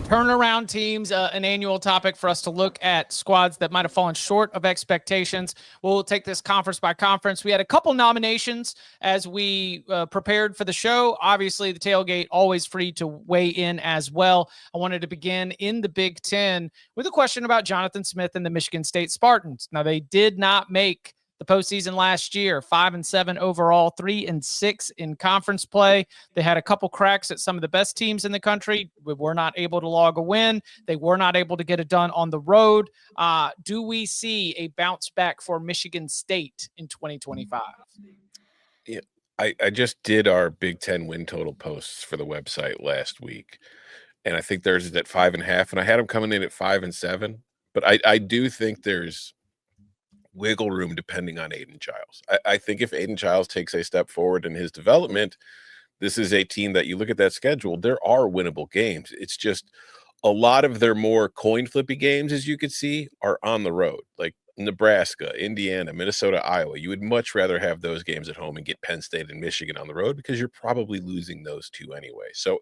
Turnaround teams, an annual topic for us to look at squads that might have fallen short of expectations. We'll take this conference by conference. We had a couple nominations as we prepared for the show. Obviously, the tailgate always free to weigh in as well. I wanted to begin in the Big Ten with a question about Jonathan Smith and the Michigan State Spartans. Now, they did not make the postseason last year, 5-7 overall, 3-6 in conference play. They had a couple cracks at some of the best teams in the country. We were not able to log a win. They were not able to get it done on the road. Do we see a bounce back for Michigan State in 2025? Yeah, I just did our Big Ten win total posts for the website last week, and I think theirs is at 5.5, and I had them coming in at 5-7. But I do think there's wiggle room depending on Aiden Childs. I think if Aiden Childs takes a step forward in his development, this is a team that you look at that schedule, there are winnable games. It's just a lot of their more coin flippy games, as you could see, are on the road, like Nebraska, Indiana, Minnesota, Iowa. You would much rather have those games at home and get Penn State and Michigan on the road because you're probably losing those two anyway. So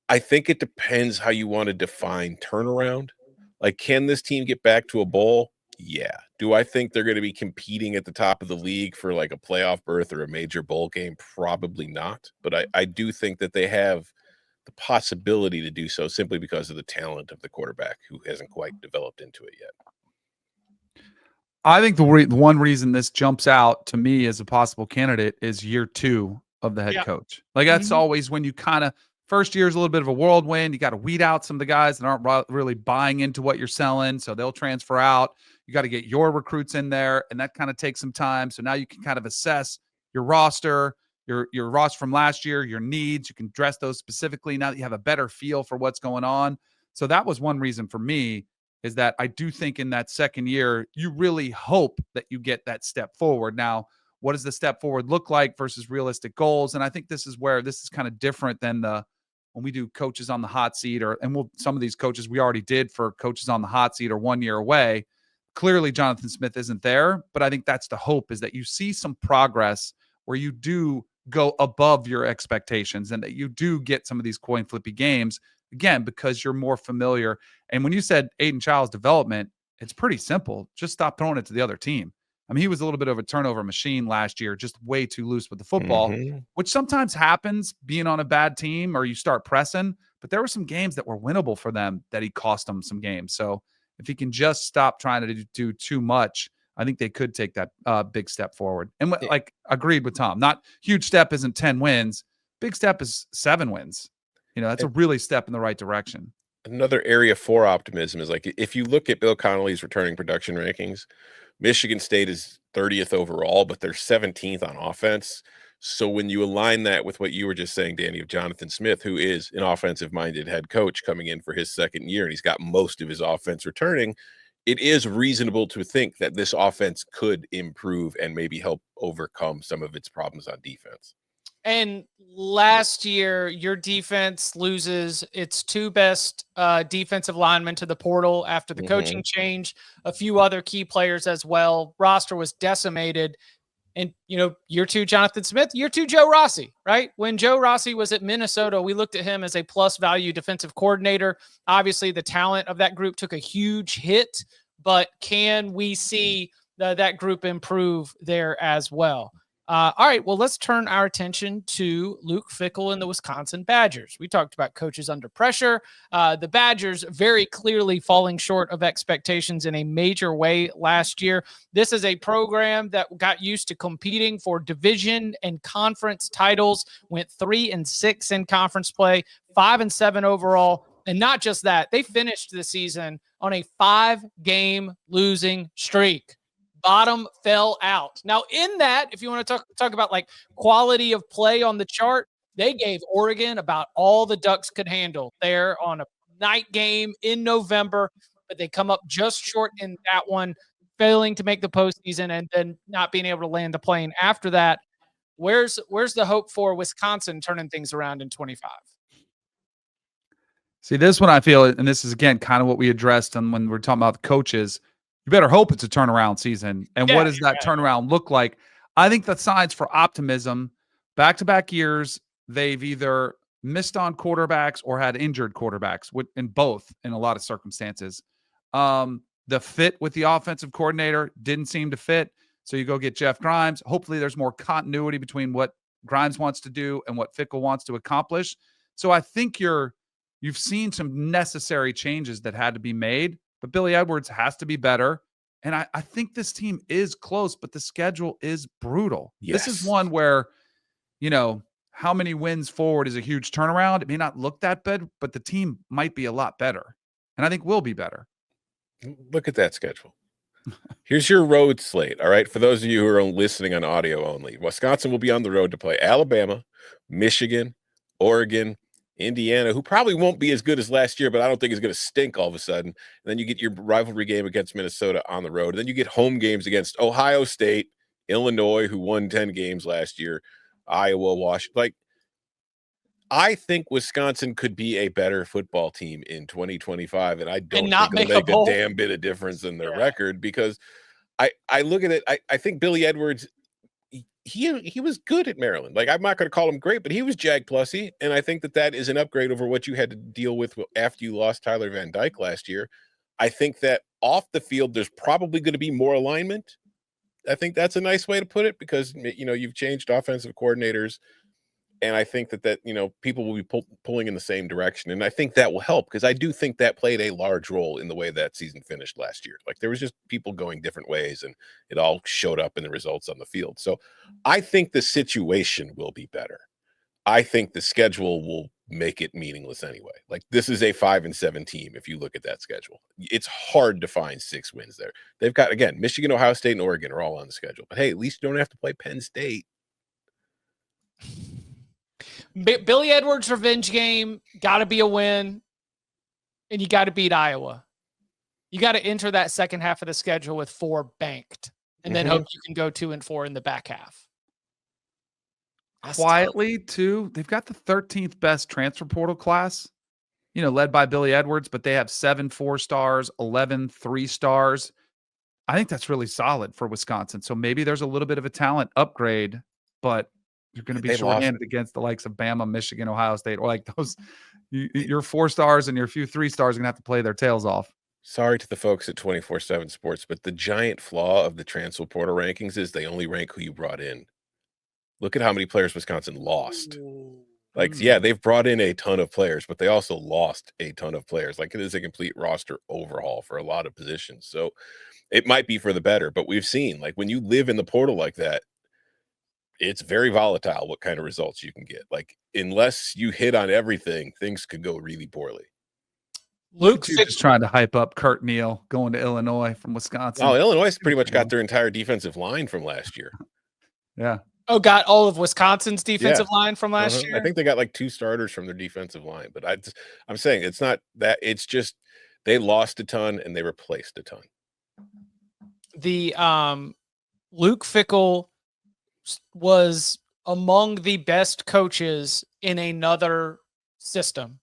I think it depends how you want to define turnaround. Like, can this team get back to a bowl? Yeah. Do I think they're going to be competing at the top of the league for like a playoff berth or a major bowl game? Probably not. But I do think that they have the possibility to do so simply because of the talent of the quarterback who hasn't quite developed into it yet. I think the one reason this jumps out to me as a possible candidate is year 2 of the head coach. Like, that's always when you kind of, first year is a little bit of a whirlwind. You got to weed out some of the guys that aren't really buying into what you're selling, so they'll transfer out. You got to get your recruits in there, and that kind of takes some time. So now you can kind of assess your roster, your roster from last year, your needs. You can address those specifically now that you have a better feel for what's going on. So that was one reason for me, is that I do think in that second year, you really hope that you get that step forward. Now, what does the step forward look like versus realistic goals? And I think this is where this is kind of different than when we do coaches on the hot seat, some of these coaches we already did for coaches on the hot seat or 1 year away. Clearly, Jonathan Smith isn't there, but I think that's the hope, is that you see some progress where you do go above your expectations and that you do get some of these coin flippy games, again, because you're more familiar. And when you said Aiden Childs' development, it's pretty simple. Just stop throwing it to the other team. I mean, he was a little bit of a turnover machine last year, just way too loose with the football, which sometimes happens being on a bad team or you start pressing. But there were some games that were winnable for them that he cost them some games. So if he can just stop trying to do too much, I think they could take that big step forward. And like, agreed with Tom, not huge step isn't 10 wins. Big step is 7 wins. That's a really step in the right direction. Another area for optimism is, like, if you look at Bill Connolly's returning production rankings, Michigan State is 30th overall, but they're 17th on offense. So when you align that with what you were just saying, Danny, of Jonathan Smith, who is an offensive-minded head coach coming in for his second year, and he's got most of his offense returning, it is reasonable to think that this offense could improve and maybe help overcome some of its problems on defense. And last year, your defense loses its 2 best defensive linemen to the portal after the coaching change, a few other key players as well. Roster was decimated. And, year 2, Jonathan Smith, year 2, Joe Rossi, right? When Joe Rossi was at Minnesota, we looked at him as a plus value defensive coordinator. Obviously, the talent of that group took a huge hit, but can we see that group improve there as well? All right, well, let's turn our attention to Luke Fickell and the Wisconsin Badgers. We talked about coaches under pressure. The Badgers very clearly falling short of expectations in a major way last year. This is a program that got used to competing for division and conference titles, went 3-6 in conference play, 5-7 overall. And not just that, they finished the season on a 5-game losing streak. Bottom fell out. Now, in that, if you want to talk about like quality of play on the chart, they gave Oregon about all the Ducks could handle there on a night game in November, but they come up just short in that one, failing to make the postseason and then not being able to land the plane after that. Where's the hope for Wisconsin turning things around in 25? See, this one I feel, and this is, again, kind of what we addressed when we're talking about the coaches, you better hope it's a turnaround season. And what does that turnaround look like? I think the signs for optimism, back-to-back years, they've either missed on quarterbacks or had injured quarterbacks, in both in a lot of circumstances. The fit with the offensive coordinator didn't seem to fit. So you go get Jeff Grimes. Hopefully there's more continuity between what Grimes wants to do and what Fickell wants to accomplish. So I think you've seen some necessary changes that had to be made, but Billy Edwards has to be better. And I think this team is close, but the schedule is brutal. Yes. This is one where, how many wins forward is a huge turnaround. It may not look that bad, but the team might be a lot better. And I think will be better. Look at that schedule. Here's your road slate. All right. For those of you who are listening on audio only, Wisconsin will be on the road to play Alabama, Michigan, Oregon, Indiana, who probably won't be as good as last year, but I don't think is going to stink all of a sudden. And then you get your rivalry game against Minnesota on the road. And then you get home games against Ohio State, Illinois, who won 10 games last year, Iowa, Washington. I think Wisconsin could be a better football team in 2025, and I don't think it'll make a damn bit of difference in their record, because I look at it. I think Billy Edwards, he was good at Maryland. I'm not going to call him great, but he was Jag Plussy, and I think that is an upgrade over what you had to deal with after you lost Tyler Van Dyke last year. I think that off the field, there's probably going to be more alignment. I think that's a nice way to put it, because you've changed offensive coordinators. And I think that people will be pulling in the same direction. And I think that will help, because I do think that played a large role in the way that season finished last year. There was just people going different ways, and it all showed up in the results on the field. So I think the situation will be better. I think the schedule will make it meaningless anyway. This is a 5-7 team. If you look at that schedule, it's hard to find 6 wins there. They've got, again, Michigan, Ohio State, and Oregon are all on the schedule. But hey, at least you don't have to play Penn State. Billy Edwards' revenge game, got to be a win, and you got to beat Iowa. You got to enter that second half of the schedule with 4 banked, and then hope you can go 2-4 in the back half. Quietly, too, they've got the 13th best transfer portal class, led by Billy Edwards, but they have 7 4-stars, 11 3-stars. I think that's really solid for Wisconsin. So maybe there's a little bit of a talent upgrade, but you're going to be shorthanded against the likes of Bama, Michigan, Ohio State, or those. Your 4-stars and your few 3-stars are going to have to play their tails off. Sorry to the folks at 24/7 Sports, but the giant flaw of the transfer portal rankings is they only rank who you brought in. Look at how many players Wisconsin lost. Yeah, they've brought in a ton of players, but they also lost a ton of players. It is a complete roster overhaul for a lot of positions. So it might be for the better, but we've seen, when you live in the portal like that, it's very volatile what kind of results you can get. Unless you hit on everything, things could go really poorly. Luke's just trying to hype up Kurt Neal going to Illinois from Wisconsin. Oh, Illinois pretty much got their entire defensive line from last year. Yeah. Oh, got all of Wisconsin's defensive line from last year? I think they got 2 starters from their defensive line. But I'm saying it's not that. It's just they lost a ton and they replaced a ton. The Luke Fickell was among the best coaches in another system.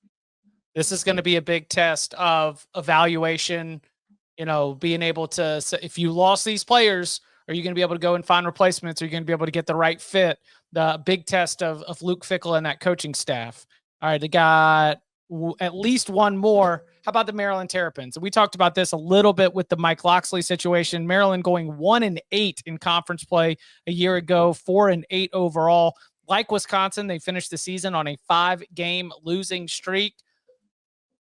This is going to be a big test of evaluation, being able to, if you lost these players, are you going to be able to go and find replacements? Are you going to be able to get the right fit? The big test of Luke Fickell and that coaching staff. All right, they got at least one more. How about the Maryland Terrapins? We talked about this a little bit with the Mike Locksley situation. Maryland going 1-8 in conference play a year ago, 4-8 overall. Like Wisconsin, they finished the season on a 5-game losing streak.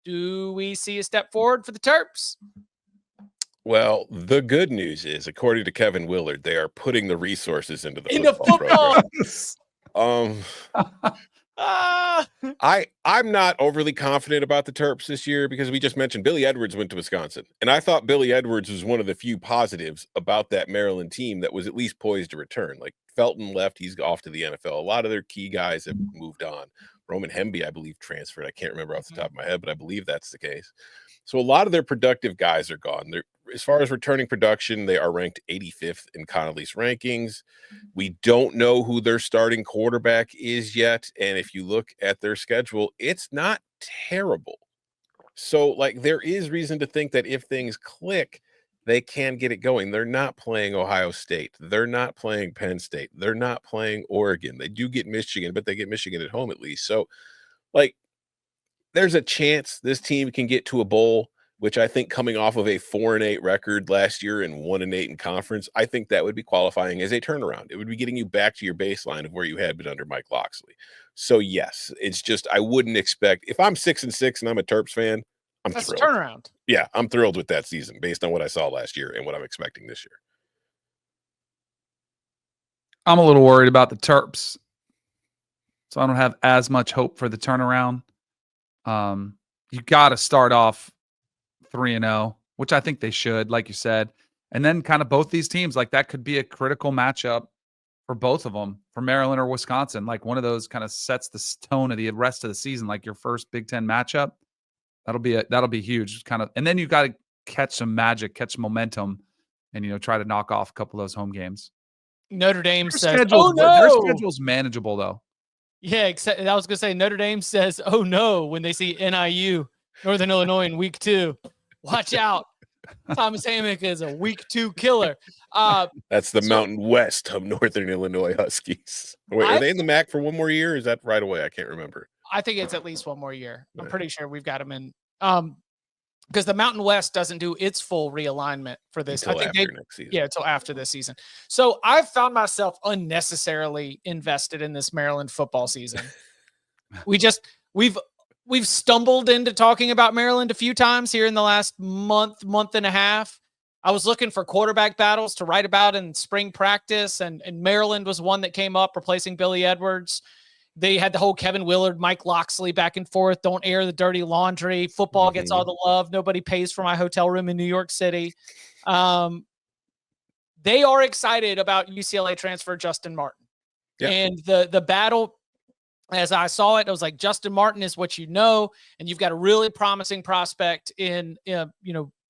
Do we see a step forward for the Terps? Well, the good news is, according to Kevin Willard, they are putting the resources into the football program. I'm not overly confident about the Terps this year, because we just mentioned Billy Edwards went to Wisconsin, and I thought Billy Edwards was one of the few positives about that Maryland team that was at least poised to return. Felton left, he's off to the NFL. A lot of their key guys have moved on. Roman Hemby, I believe, transferred. I can't remember off the top of my head, but I believe that's the case. So a lot of their productive guys are gone. As far as returning production, they are ranked 85th in Connolly's rankings. We don't know who their starting quarterback is yet. And if you look at their schedule, it's not terrible. So, there is reason to think that if things click, they can get it going. They're not playing Ohio State. They're not playing Penn State. They're not playing Oregon. They do get Michigan, but they get Michigan at home at least. So like there's a chance this team can get to a bowl, which I think coming off of a 4-8 record last year and 1-8 in conference, I think that would be qualifying as a turnaround. It would be getting you back to your baseline of where you had been under Mike Locksley. So yes, it's just I wouldn't expect if I'm 6-6 and I'm a Terps fan, That's thrilled. A turnaround. Yeah, I'm thrilled with that season based on what I saw last year and what I'm expecting this year. I'm a little worried about the Terps, so I don't have as much hope for the turnaround. You got to start off 3-0, which I think they should, like you said. And then kind of both these teams, like that could be a critical matchup for both of them, for Maryland or Wisconsin. Like one of those kind of sets the tone of the rest of the season, like your first Big Ten matchup. That'll be huge. Kind of, and then you got to catch some magic, catch some momentum, and try to knock off a couple of those home games. Notre Dame says, their schedule's manageable though. Yeah, except I was gonna say Notre Dame says, "Oh no," when they see NIU, Northern Illinois in week 2. Watch out. Thomas Hammock is a week 2 killer. That's the Mountain West of Northern Illinois Huskies. Wait, are they in the MAC for one more year? Is that right away? I can't remember. I think it's at least one more year. I'm pretty sure we've got them in. Because the Mountain West doesn't do its full realignment for this. Until after next season. Yeah, until after this season. So I've found myself unnecessarily invested in this Maryland football season. We've stumbled into talking about Maryland a few times here in the last month and a half. I was looking for quarterback battles to write about in spring practice, and Maryland was one that came up, replacing Billy Edwards. They had the whole Kevin Willard, Mike Locksley back and forth. Don't air the dirty laundry. Football gets all the love. Nobody pays for my hotel room in New York City. They are excited about UCLA transfer Justin Martin. Yeah. And the battle, as I saw it, I was like, Justin Martin is what you know, and you've got a really promising prospect in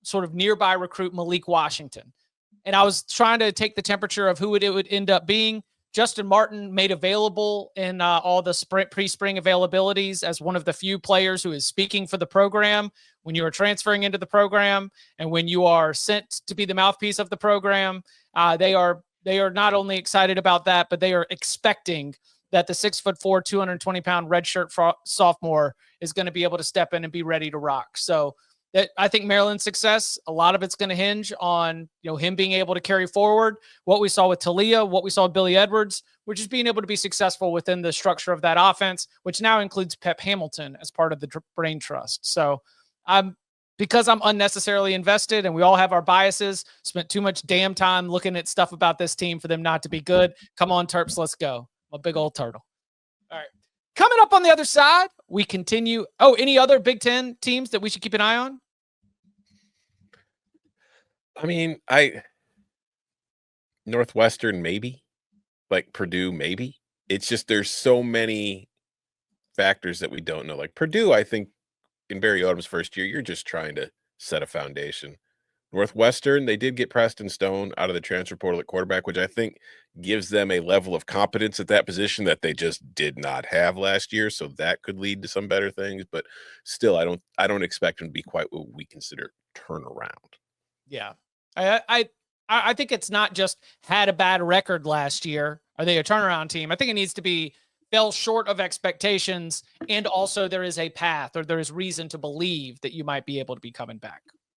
sort of nearby recruit Malik Washington. And I was trying to take the temperature of who it would end up being. Justin Martin made available in all the pre-spring availabilities as one of the few players who is speaking for the program when you are transferring into the program and when you are sent to be the mouthpiece of the program. They are not only excited about that, but they are expecting that the 6'4", 220-pound redshirt sophomore is going to be able to step in and be ready to rock. So I think Maryland's success, a lot of it's going to hinge on him being able to carry forward what we saw with Talia, what we saw with Billy Edwards, which is being able to be successful within the structure of that offense, which now includes Pep Hamilton as part of the brain trust. So because I'm unnecessarily invested and we all have our biases, spent too much damn time looking at stuff about this team for them not to be good. Come on, Terps, let's go. I'm a big old turtle. All right. Coming up on the other side, we continue. Oh, any other Big Ten teams that we should keep an eye on? I mean, Northwestern, maybe. Like Purdue, maybe. It's just there's so many factors that we don't know. Like Purdue, I think in Barry Odom's first year, you're just trying to set a foundation. Northwestern, they did get Preston Stone out of the transfer portal at quarterback, which I think gives them a level of competence at that position that they just did not have last year. So that could lead to some better things, but still, I don't expect them to be quite what we consider turnaround. Yeah, I think it's not just had a bad record last year. Are they a turnaround team? I think it needs to be fell short of expectations, and also there is a path or there is reason to believe that you might be able to be coming back.